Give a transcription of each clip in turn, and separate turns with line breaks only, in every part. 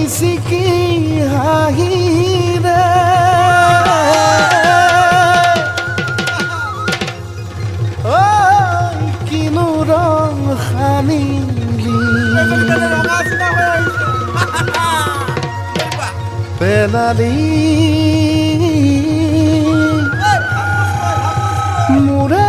মিচিকি হাঁহিৰে কিনো ৰং সানিলি পেলালি মোৰে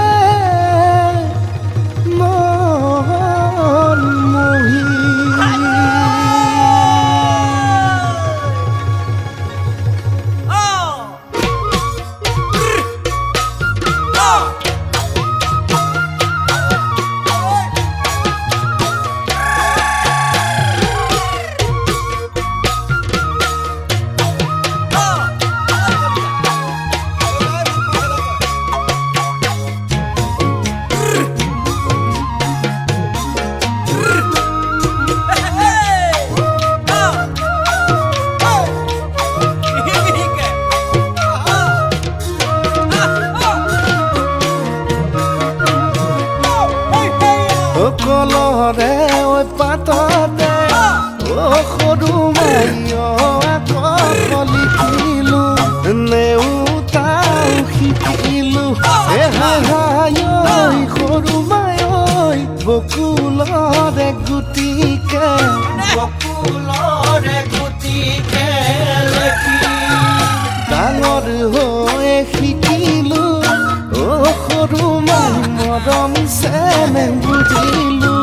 কলৰে ঐ পাততে সৰু মাইঅ লিখিলো নেওতাও শিকিলো হাই সৰু মাই বকুলৰে গুটিকে ডাঙৰ হৈ শিকিলো সৰু মাই মৰম চেনেহ বুজিলো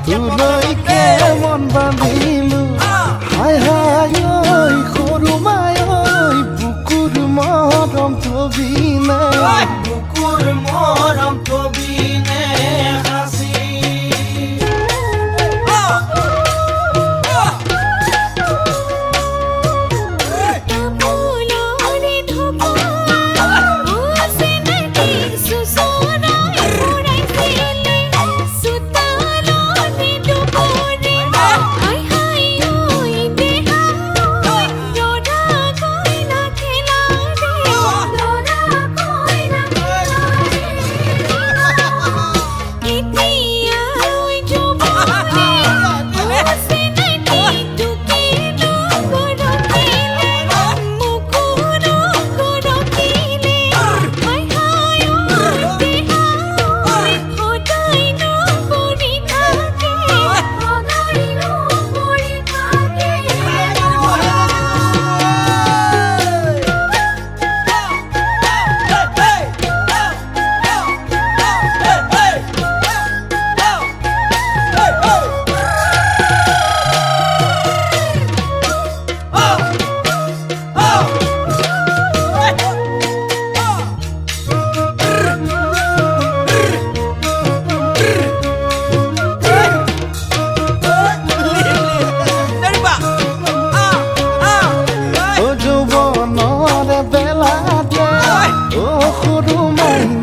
তোলৈকে মন বান্ধিলো হাই সৰু মাই বুকুৰ মৰম থবিনে সাঁচি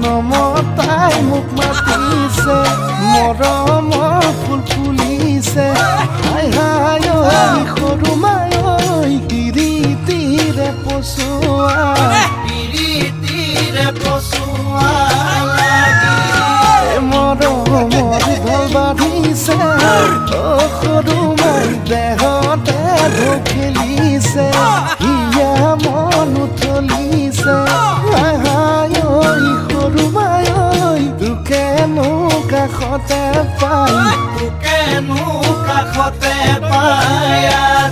নমতাই মোক মাতিছে মৰমৰ ফুল ফুলিছে হাই সৰু মাই পিৰিতিৰে পচোৱা মৰমৰ ভাল বাঢ়িছে সৰু মাই দেহতে ঢোকিলিছে হিয়া মন উঠলিছে সৰু মাই তোকেনো কাষতে পাই